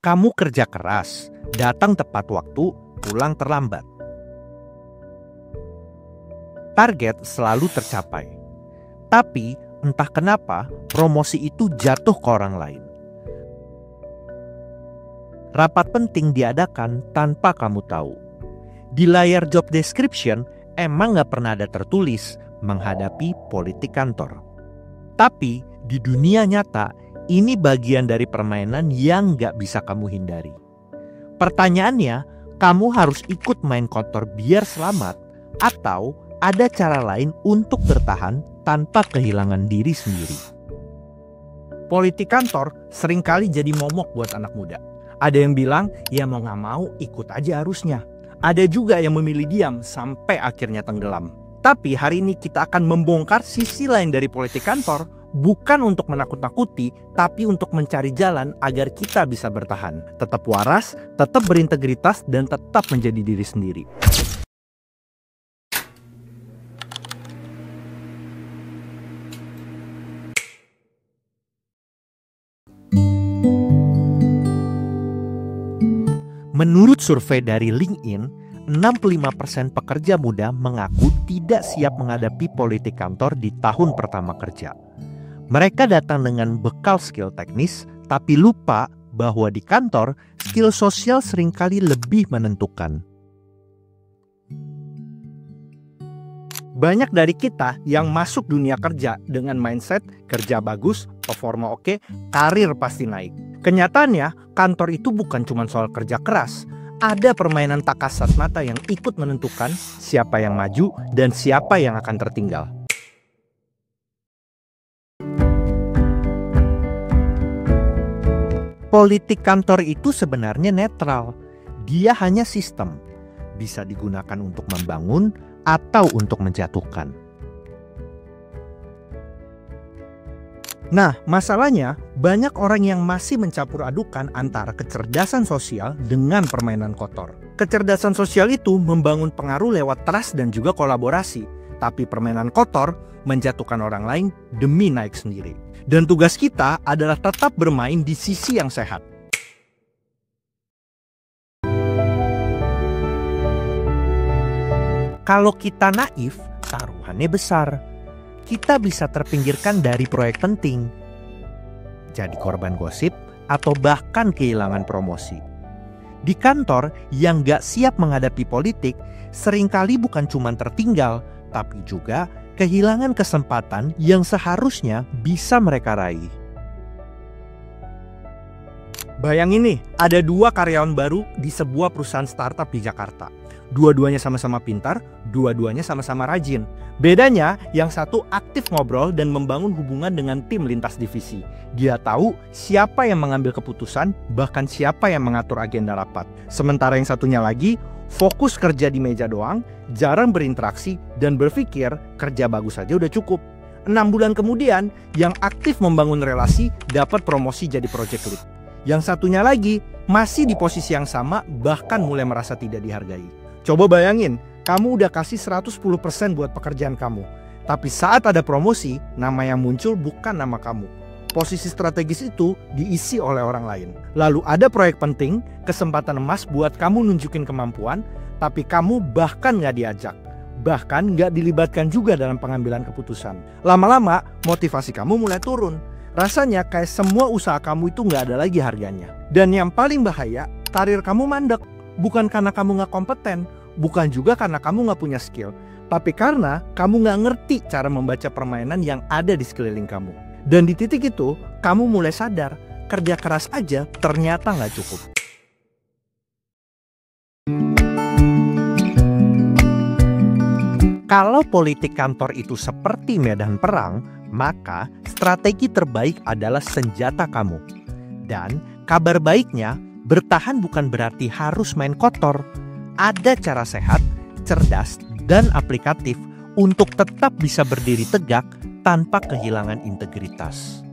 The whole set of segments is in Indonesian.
Kamu kerja keras, datang tepat waktu, pulang terlambat. Target selalu tercapai. Tapi entah kenapa promosi itu jatuh ke orang lain. Rapat penting diadakan tanpa kamu tahu. Di layar job description emang gak pernah ada tertulis menghadapi politik kantor. Tapi di dunia nyata, ini bagian dari permainan yang gak bisa kamu hindari. Pertanyaannya, kamu harus ikut main kotor biar selamat, atau ada cara lain untuk bertahan tanpa kehilangan diri sendiri. Politik kantor seringkali jadi momok buat anak muda. Ada yang bilang, ya mau gak mau ikut aja arusnya. Ada juga yang memilih diam sampai akhirnya tenggelam. Tapi hari ini kita akan membongkar sisi lain dari politik kantor, bukan untuk menakut-nakuti, tapi untuk mencari jalan agar kita bisa bertahan. Tetap waras, tetap berintegritas, dan tetap menjadi diri sendiri. Menurut survei dari LinkedIn, 65% pekerja muda mengaku tidak siap menghadapi politik kantor di tahun pertama kerja. Mereka datang dengan bekal skill teknis, tapi lupa bahwa di kantor, skill sosial seringkali lebih menentukan. Banyak dari kita yang masuk dunia kerja dengan mindset kerja bagus, performa oke, karir pasti naik. Kenyataannya, kantor itu bukan cuma soal kerja keras. Ada permainan tak kasat mata yang ikut menentukan siapa yang maju dan siapa yang akan tertinggal. Politik kantor itu sebenarnya netral. Dia hanya sistem. Bisa digunakan untuk membangun atau untuk menjatuhkan. Nah, masalahnya banyak orang yang masih mencampur adukan antara kecerdasan sosial dengan permainan kotor. Kecerdasan sosial itu membangun pengaruh lewat trust dan juga kolaborasi. Tapi permainan kotor menjatuhkan orang lain demi naik sendiri. Dan tugas kita adalah tetap bermain di sisi yang sehat. Kalau kita naif, taruhannya besar. Kita bisa terpinggirkan dari proyek penting, jadi korban gosip, atau bahkan kehilangan promosi. Di kantor yang gak siap menghadapi politik, seringkali bukan cuma tertinggal, tapi juga kehilangan kesempatan yang seharusnya bisa mereka raih. Bayangin nih, ada 2 karyawan baru di sebuah perusahaan startup di Jakarta. Dua-duanya sama-sama pintar, dua-duanya sama-sama rajin. Bedanya, yang satu aktif ngobrol dan membangun hubungan dengan tim lintas divisi. Dia tahu siapa yang mengambil keputusan, bahkan siapa yang mengatur agenda rapat. Sementara yang satunya lagi, fokus kerja di meja doang, jarang berinteraksi, dan berpikir kerja bagus saja udah cukup. 6 bulan kemudian, yang aktif membangun relasi dapat promosi jadi project lead. Yang satunya lagi, masih di posisi yang sama, bahkan mulai merasa tidak dihargai. Coba bayangin, kamu udah kasih 110% buat pekerjaan kamu. Tapi saat ada promosi, nama yang muncul bukan nama kamu. Posisi strategis itu diisi oleh orang lain. Lalu ada proyek penting, kesempatan emas buat kamu nunjukin kemampuan, tapi kamu bahkan gak diajak. Bahkan gak dilibatkan juga dalam pengambilan keputusan. Lama-lama, motivasi kamu mulai turun. Rasanya kayak semua usaha kamu itu gak ada lagi harganya. Dan yang paling bahaya, karir kamu mandek. Bukan karena kamu gak kompeten, bukan juga karena kamu gak punya skill, tapi karena kamu gak ngerti cara membaca permainan yang ada di sekeliling kamu. Dan di titik itu, kamu mulai sadar, kerja keras aja ternyata gak cukup. Kalau politik kantor itu seperti medan perang, maka strategi terbaik adalah senjata kamu. Dan kabar baiknya, bertahan bukan berarti harus main kotor. Ada cara sehat, cerdas, dan aplikatif untuk tetap bisa berdiri tegak tanpa kehilangan integritas.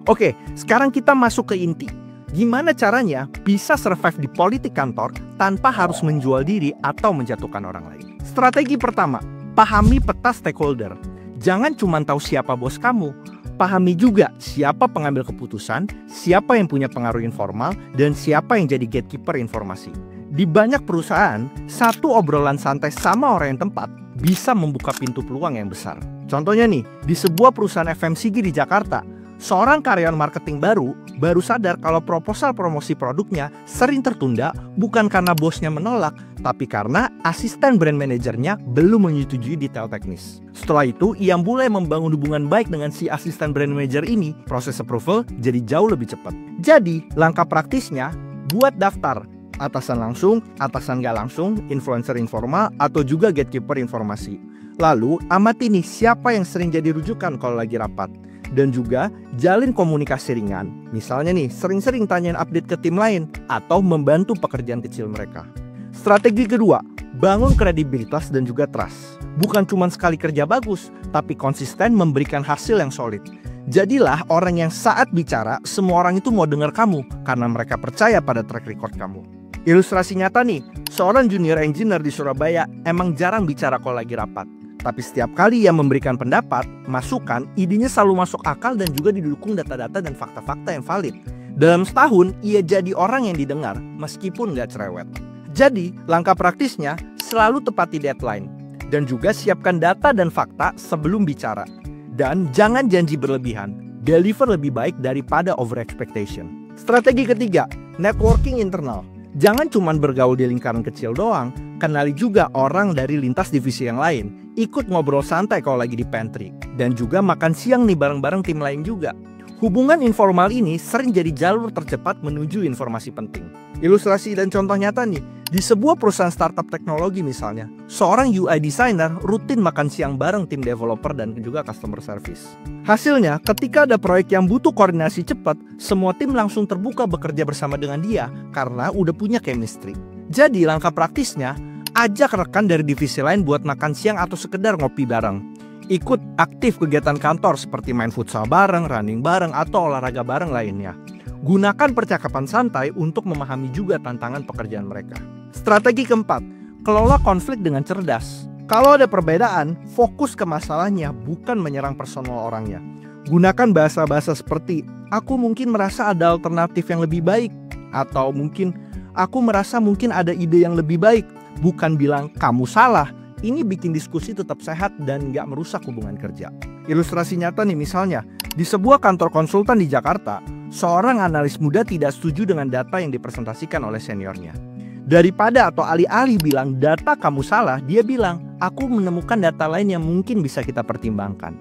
Oke, sekarang kita masuk ke inti. Gimana caranya bisa survive di politik kantor tanpa harus menjual diri atau menjatuhkan orang lain? Strategi pertama, pahami peta stakeholder. Jangan cuma tahu siapa bos kamu, Pahami juga siapa pengambil keputusan, siapa yang punya pengaruh informal, dan siapa yang jadi gatekeeper informasi. Di banyak perusahaan, satu obrolan santai sama orang yang tepat bisa membuka pintu peluang yang besar. Contohnya nih, di sebuah perusahaan FMCG di Jakarta, seorang karyawan marketing baru sadar kalau proposal promosi produknya sering tertunda bukan karena bosnya menolak, tapi karena asisten brand manajernya belum menyetujui detail teknis. Setelah itu, ia mulai membangun hubungan baik dengan si asisten brand manager ini. Proses approval jadi jauh lebih cepat. Jadi, langkah praktisnya, buat daftar atasan langsung, atasan gak langsung, influencer informal, atau juga gatekeeper informasi. Lalu, amati nih siapa yang sering jadi rujukan kalau lagi rapat. Dan juga jalin komunikasi ringan. Misalnya nih, sering-sering tanyain update ke tim lain atau membantu pekerjaan kecil mereka. Strategi kedua, bangun kredibilitas dan juga trust. Bukan cuma sekali kerja bagus, tapi konsisten memberikan hasil yang solid. Jadilah orang yang saat bicara, semua orang itu mau dengar kamu karena mereka percaya pada track record kamu. Ilustrasi nyata nih, seorang junior engineer di Surabaya emang jarang bicara kalau lagi rapat. Tapi setiap kali ia memberikan pendapat, masukan, idenya selalu masuk akal dan juga didukung data-data dan fakta-fakta yang valid. Dalam setahun, ia jadi orang yang didengar meskipun gak cerewet. Jadi, langkah praktisnya selalu tepati deadline. Dan juga siapkan data dan fakta sebelum bicara. Dan jangan janji berlebihan, deliver lebih baik daripada over expectation. Strategi ketiga, networking internal. Jangan cuma bergaul di lingkaran kecil doang, kenali juga orang dari lintas divisi yang lain. Ikut ngobrol santai kalau lagi di pantry. Dan juga makan siang nih bareng-bareng tim lain juga. Hubungan informal ini sering jadi jalur tercepat menuju informasi penting. Ilustrasi dan contoh nyata nih, di sebuah perusahaan startup teknologi misalnya, seorang UI designer rutin makan siang bareng tim developer dan juga customer service. Hasilnya, ketika ada proyek yang butuh koordinasi cepat, semua tim langsung terbuka bekerja bersama dengan dia karena udah punya chemistry. Jadi langkah praktisnya, ajak rekan dari divisi lain buat makan siang atau sekedar ngopi bareng. Ikut aktif kegiatan kantor seperti main futsal bareng, running bareng, atau olahraga bareng lainnya. Gunakan percakapan santai untuk memahami juga tantangan pekerjaan mereka. Strategi keempat, kelola konflik dengan cerdas. Kalau ada perbedaan, fokus ke masalahnya, bukan menyerang personal orangnya. Gunakan bahasa-bahasa seperti, aku mungkin merasa ada alternatif yang lebih baik. Atau mungkin, aku merasa mungkin ada ide yang lebih baik. Bukan bilang, kamu salah. Ini bikin diskusi tetap sehat dan gak merusak hubungan kerja. Ilustrasi nyata nih misalnya, di sebuah kantor konsultan di Jakarta, seorang analis muda tidak setuju dengan data yang dipresentasikan oleh seniornya. Daripada atau alih-alih bilang data kamu salah, dia bilang, aku menemukan data lain yang mungkin bisa kita pertimbangkan.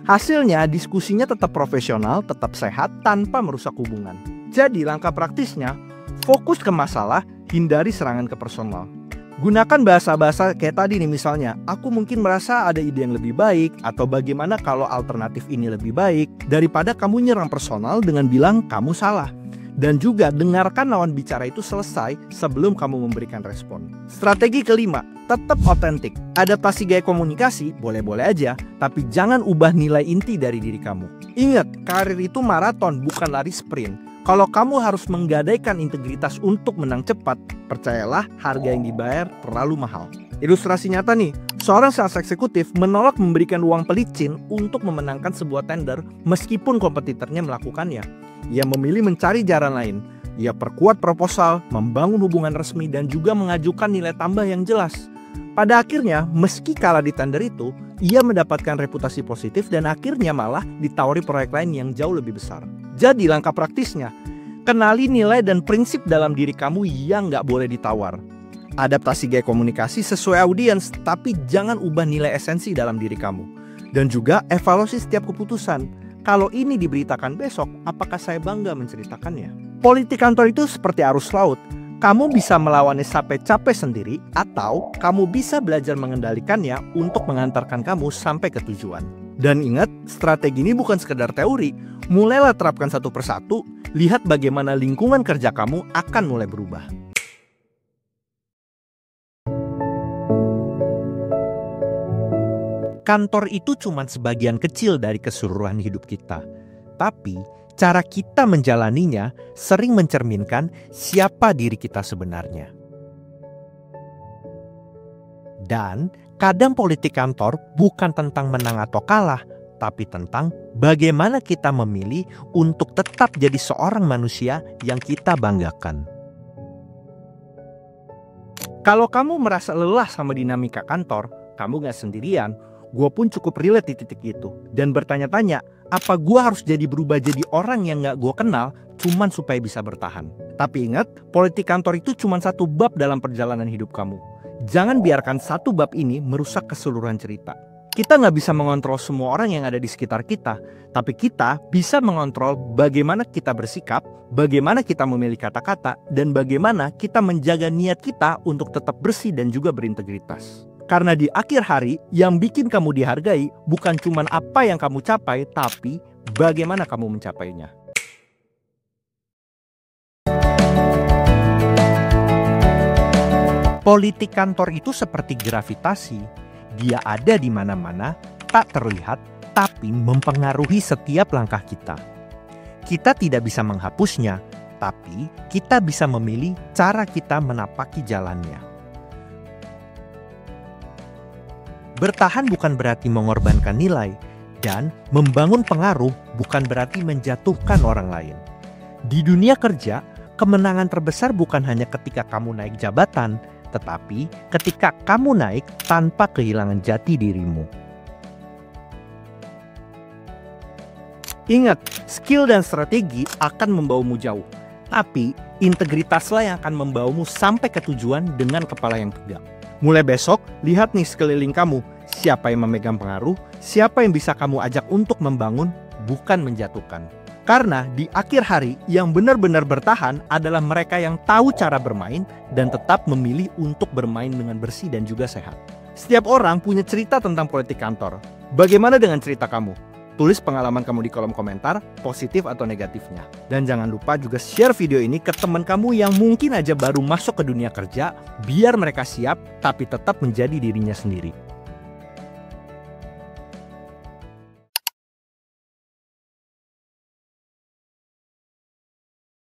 Hasilnya diskusinya tetap profesional, tetap sehat, tanpa merusak hubungan. Jadi langkah praktisnya, fokus ke masalah, hindari serangan ke personal. Gunakan bahasa-bahasa kayak tadi nih misalnya, aku mungkin merasa ada ide yang lebih baik, atau bagaimana kalau alternatif ini lebih baik, daripada kamu nyerang personal dengan bilang kamu salah. Dan juga dengarkan lawan bicara itu selesai sebelum kamu memberikan respon. Strategi kelima, tetap otentik. Adaptasi gaya komunikasi boleh-boleh aja, tapi jangan ubah nilai inti dari diri kamu. Ingat, karir itu maraton bukan lari sprint. Kalau kamu harus menggadaikan integritas untuk menang cepat, percayalah harga yang dibayar terlalu mahal. Ilustrasi nyata nih, seorang sales eksekutif menolak memberikan uang pelicin untuk memenangkan sebuah tender meskipun kompetitornya melakukannya. Ia memilih mencari jalan lain. Ia perkuat proposal, membangun hubungan resmi, dan juga mengajukan nilai tambah yang jelas. Pada akhirnya, meski kalah di tender itu, ia mendapatkan reputasi positif dan akhirnya malah ditawari proyek lain yang jauh lebih besar. Jadi langkah praktisnya, kenali nilai dan prinsip dalam diri kamu yang gak boleh ditawar. Adaptasi gaya komunikasi sesuai audiens, tapi jangan ubah nilai esensi dalam diri kamu. Dan juga evaluasi setiap keputusan. Kalau ini diberitakan besok, apakah saya bangga menceritakannya? Politik kantor itu seperti arus laut. Kamu bisa melawannya sampai capek sendiri, atau kamu bisa belajar mengendalikannya untuk mengantarkan kamu sampai ke tujuan. Dan ingat, strategi ini bukan sekedar teori. Mulailah terapkan satu persatu, lihat bagaimana lingkungan kerja kamu akan mulai berubah. Kantor itu cuma sebagian kecil dari keseluruhan hidup kita. Tapi, cara kita menjalaninya sering mencerminkan siapa diri kita sebenarnya. Dan kadang politik kantor bukan tentang menang atau kalah, tapi tentang bagaimana kita memilih untuk tetap jadi seorang manusia yang kita banggakan. Kalau kamu merasa lelah sama dinamika kantor, kamu gak sendirian. Gue pun cukup relate di titik itu. Dan bertanya-tanya, apa gue harus jadi berubah jadi orang yang gak gue kenal cuman supaya bisa bertahan? Tapi ingat, politik kantor itu cuma satu bab dalam perjalanan hidup kamu. Jangan biarkan satu bab ini merusak keseluruhan cerita. Kita nggak bisa mengontrol semua orang yang ada di sekitar kita, tapi kita bisa mengontrol bagaimana kita bersikap, bagaimana kita memilih kata-kata, dan bagaimana kita menjaga niat kita untuk tetap bersih dan juga berintegritas. Karena di akhir hari, yang bikin kamu dihargai bukan cuma apa yang kamu capai, tapi bagaimana kamu mencapainya. Politik kantor itu seperti gravitasi. Dia ada di mana-mana, tak terlihat, tapi mempengaruhi setiap langkah kita. Kita tidak bisa menghapusnya, tapi kita bisa memilih cara kita menapaki jalannya. Bertahan bukan berarti mengorbankan nilai, dan membangun pengaruh bukan berarti menjatuhkan orang lain. Di dunia kerja, kemenangan terbesar bukan hanya ketika kamu naik jabatan, tetapi ketika kamu naik tanpa kehilangan jati dirimu. Ingat, skill dan strategi akan membawamu jauh. Tapi integritaslah yang akan membawamu sampai ke tujuan dengan kepala yang tegak. Mulai besok, lihat nih sekeliling kamu. Siapa yang memegang pengaruh, siapa yang bisa kamu ajak untuk membangun, bukan menjatuhkan. Karena di akhir hari yang benar-benar bertahan adalah mereka yang tahu cara bermain dan tetap memilih untuk bermain dengan bersih dan juga sehat. Setiap orang punya cerita tentang politik kantor. Bagaimana dengan cerita kamu? Tulis pengalaman kamu di kolom komentar, positif atau negatifnya. Dan jangan lupa juga share video ini ke teman kamu yang mungkin aja baru masuk ke dunia kerja, biar mereka siap tapi tetap menjadi dirinya sendiri.